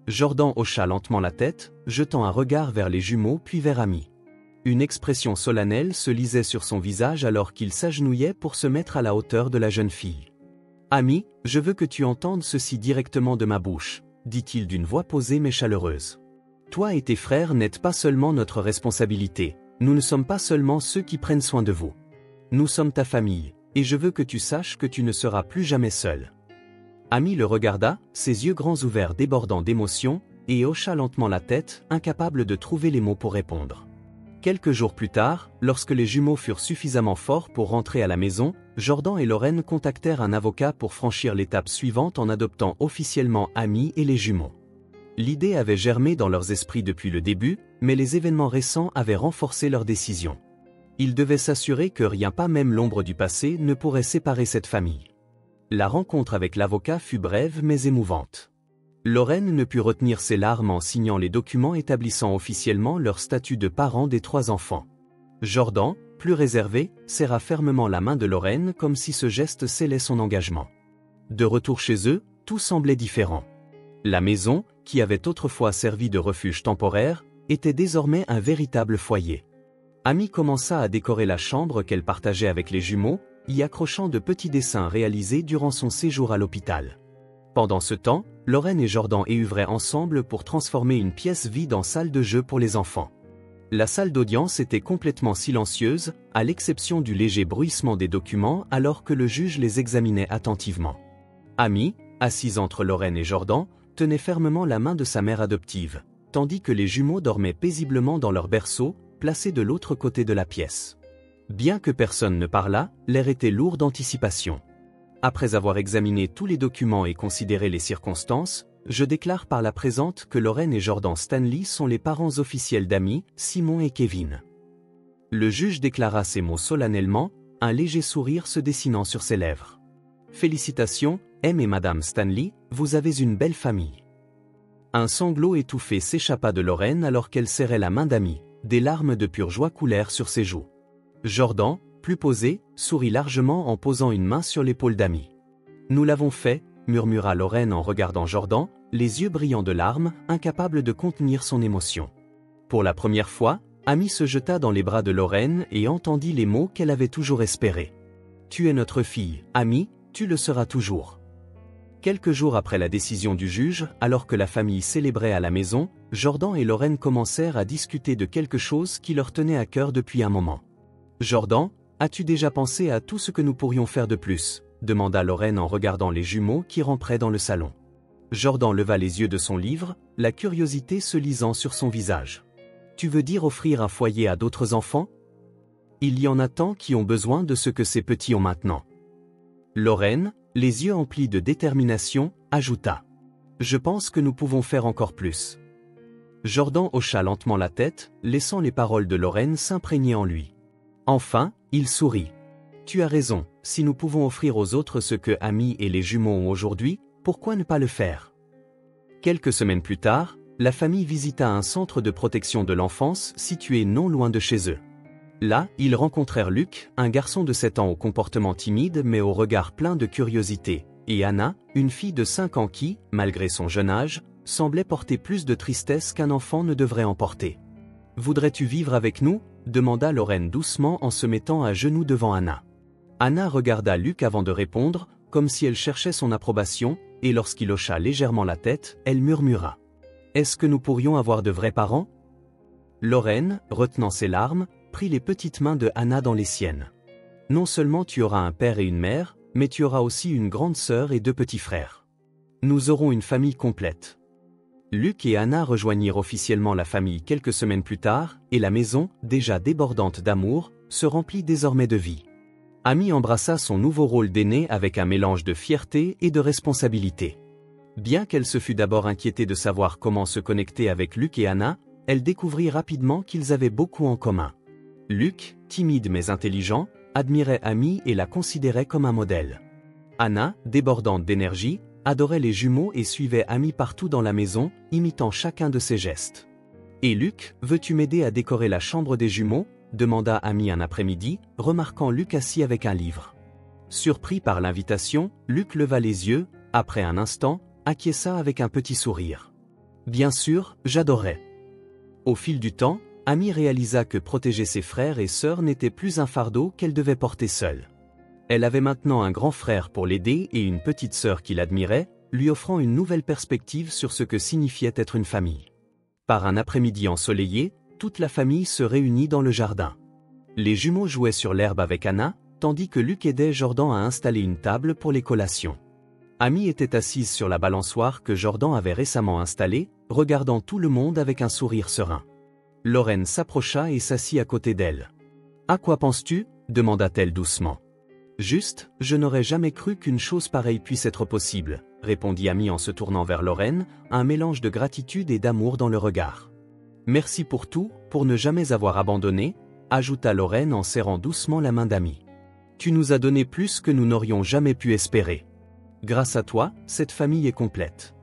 Jordan hocha lentement la tête, jetant un regard vers les jumeaux puis vers Amy. Une expression solennelle se lisait sur son visage alors qu'il s'agenouillait pour se mettre à la hauteur de la jeune fille. « Amy, je veux que tu entendes ceci directement de ma bouche, » dit-il d'une voix posée mais chaleureuse. « Toi et tes frères n'êtes pas seulement notre responsabilité, nous ne sommes pas seulement ceux qui prennent soin de vous. Nous sommes ta famille, et je veux que tu saches que tu ne seras plus jamais seul. » Amy le regarda, ses yeux grands ouverts débordant d'émotion, et hocha lentement la tête, incapable de trouver les mots pour répondre. Quelques jours plus tard, lorsque les jumeaux furent suffisamment forts pour rentrer à la maison, Jordan et Lorraine contactèrent un avocat pour franchir l'étape suivante en adoptant officiellement Amy et les jumeaux. L'idée avait germé dans leurs esprits depuis le début, mais les événements récents avaient renforcé leur décision. Ils devaient s'assurer que rien, pas même l'ombre du passé, ne pourrait séparer cette famille. La rencontre avec l'avocat fut brève mais émouvante. Lorraine ne put retenir ses larmes en signant les documents établissant officiellement leur statut de parents des 3 enfants. Jordan, plus réservé, serra fermement la main de Lorraine comme si ce geste scellait son engagement. De retour chez eux, tout semblait différent. La maison, qui avait autrefois servi de refuge temporaire, était désormais un véritable foyer. Amy commença à décorer la chambre qu'elle partageait avec les jumeaux, y accrochant de petits dessins réalisés durant son séjour à l'hôpital. Pendant ce temps, Lorraine et Jordan œuvraient ensemble pour transformer une pièce vide en salle de jeu pour les enfants. La salle d'audience était complètement silencieuse, à l'exception du léger bruissement des documents alors que le juge les examinait attentivement. Amy, assise entre Lorraine et Jordan, tenait fermement la main de sa mère adoptive, tandis que les jumeaux dormaient paisiblement dans leur berceau, placés de l'autre côté de la pièce. Bien que personne ne parlât, l'air était lourd d'anticipation. Après avoir examiné tous les documents et considéré les circonstances, je déclare par la présente que Lorraine et Jordan Stanley sont les parents officiels d'Amy, Simon et Kevin. Le juge déclara ces mots solennellement, un léger sourire se dessinant sur ses lèvres. Félicitations, M et Madame Stanley, vous avez une belle famille. Un sanglot étouffé s'échappa de Lorraine alors qu'elle serrait la main d'Amy, des larmes de pure joie coulèrent sur ses joues. Jordan, plus posé, sourit largement en posant une main sur l'épaule d'Amy. « Nous l'avons fait », murmura Lorraine en regardant Jordan, les yeux brillants de larmes, incapable de contenir son émotion. Pour la première fois, Amy se jeta dans les bras de Lorraine et entendit les mots qu'elle avait toujours espérés. « Tu es notre fille, Amy, tu le seras toujours. » Quelques jours après la décision du juge, alors que la famille célébrait à la maison, Jordan et Lorraine commencèrent à discuter de quelque chose qui leur tenait à cœur depuis un moment. Jordan, as-tu déjà pensé à tout ce que nous pourrions faire de plus? Demanda Lorraine en regardant les jumeaux qui rentraient dans le salon. Jordan leva les yeux de son livre, la curiosité se lisant sur son visage. Tu veux dire offrir un foyer à d'autres enfants? Il y en a tant qui ont besoin de ce que ces petits ont maintenant. Lorraine, les yeux emplis de détermination, ajouta. Je pense que nous pouvons faire encore plus. Jordan hocha lentement la tête, laissant les paroles de Lorraine s'imprégner en lui. Enfin, il sourit. Tu as raison, si nous pouvons offrir aux autres ce que Amy et les jumeaux ont aujourd'hui, pourquoi ne pas le faire? Quelques semaines plus tard, la famille visita un centre de protection de l'enfance situé non loin de chez eux. Là, ils rencontrèrent Luc, un garçon de 7 ans au comportement timide mais au regard plein de curiosité, et Anna, une fille de 5 ans qui, malgré son jeune âge, semblait porter plus de tristesse qu'un enfant ne devrait en porter. « Voudrais-tu vivre avec nous ?» demanda Lorraine doucement en se mettant à genoux devant Anna. Anna regarda Luc avant de répondre, comme si elle cherchait son approbation, et lorsqu'il hocha légèrement la tête, elle murmura. « Est-ce que nous pourrions avoir de vrais parents ?» Lorraine, retenant ses larmes, prit les petites mains de Anna dans les siennes. « Non seulement tu auras un père et une mère, mais tu auras aussi une grande sœur et 2 petits frères. Nous aurons une famille complète. » Luc et Anna rejoignirent officiellement la famille quelques semaines plus tard, et la maison, déjà débordante d'amour, se remplit désormais de vie. Amy embrassa son nouveau rôle d'aînée avec un mélange de fierté et de responsabilité. Bien qu'elle se fût d'abord inquiétée de savoir comment se connecter avec Luc et Anna, elle découvrit rapidement qu'ils avaient beaucoup en commun. Luc, timide mais intelligent, admirait Amy et la considérait comme un modèle. Anna, débordante d'énergie, adorait les jumeaux et suivait Amy partout dans la maison, imitant chacun de ses gestes. « Et Luc, veux-tu m'aider à décorer la chambre des jumeaux ?» demanda Amy un après-midi, remarquant Luc assis avec un livre. Surpris par l'invitation, Luc leva les yeux, après un instant, acquiesça avec un petit sourire. « Bien sûr, j'adorais. » Au fil du temps, Amy réalisa que protéger ses frères et sœurs n'était plus un fardeau qu'elle devait porter seule. Elle avait maintenant un grand frère pour l'aider et une petite sœur qui l'admirait, lui offrant une nouvelle perspective sur ce que signifiait être une famille. Par un après-midi ensoleillé, toute la famille se réunit dans le jardin. Les jumeaux jouaient sur l'herbe avec Anna, tandis que Luc aidait Jordan à installer une table pour les collations. Amy était assise sur la balançoire que Jordan avait récemment installée, regardant tout le monde avec un sourire serein. Lorraine s'approcha et s'assit à côté d'elle. « À quoi penses-tu » demanda-t-elle doucement. « Juste, je n'aurais jamais cru qu'une chose pareille puisse être possible, » répondit Amy en se tournant vers Lorraine, un mélange de gratitude et d'amour dans le regard. « Merci pour tout, pour ne jamais avoir abandonné, » ajouta Lorraine en serrant doucement la main d'Amy. « Tu nous as donné plus que nous n'aurions jamais pu espérer. Grâce à toi, cette famille est complète. »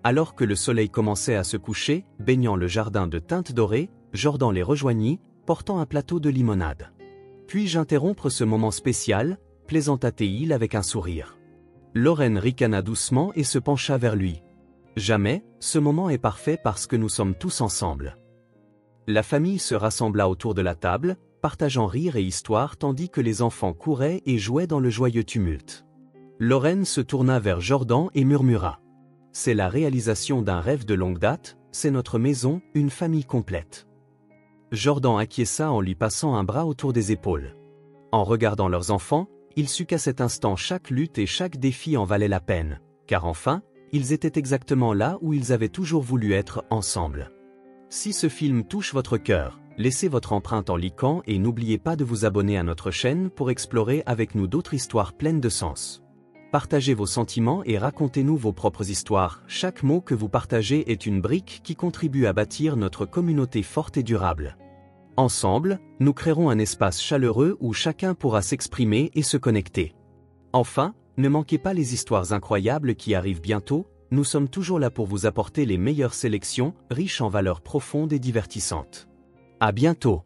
Alors que le soleil commençait à se coucher, baignant le jardin de teintes dorées, Jordan les rejoignit, portant un plateau de limonade. « Puis-je interrompre ce moment spécial ?» plaisanta-t-il avec un sourire. Lorraine ricana doucement et se pencha vers lui. « Jamais, ce moment est parfait parce que nous sommes tous ensemble. » La famille se rassembla autour de la table, partageant rires et histoires tandis que les enfants couraient et jouaient dans le joyeux tumulte. Lorraine se tourna vers Jordan et murmura. « C'est la réalisation d'un rêve de longue date, c'est notre maison, une famille complète. » Jordan acquiesça en lui passant un bras autour des épaules. En regardant leurs enfants, il sut qu'à cet instant chaque lutte et chaque défi en valait la peine, car enfin, ils étaient exactement là où ils avaient toujours voulu être ensemble. Si ce film touche votre cœur, laissez votre empreinte en likant et n'oubliez pas de vous abonner à notre chaîne pour explorer avec nous d'autres histoires pleines de sens. Partagez vos sentiments et racontez-nous vos propres histoires. Chaque mot que vous partagez est une brique qui contribue à bâtir notre communauté forte et durable. Ensemble, nous créerons un espace chaleureux où chacun pourra s'exprimer et se connecter. Enfin, ne manquez pas les histoires incroyables qui arrivent bientôt, nous sommes toujours là pour vous apporter les meilleures sélections, riches en valeurs profondes et divertissantes. À bientôt!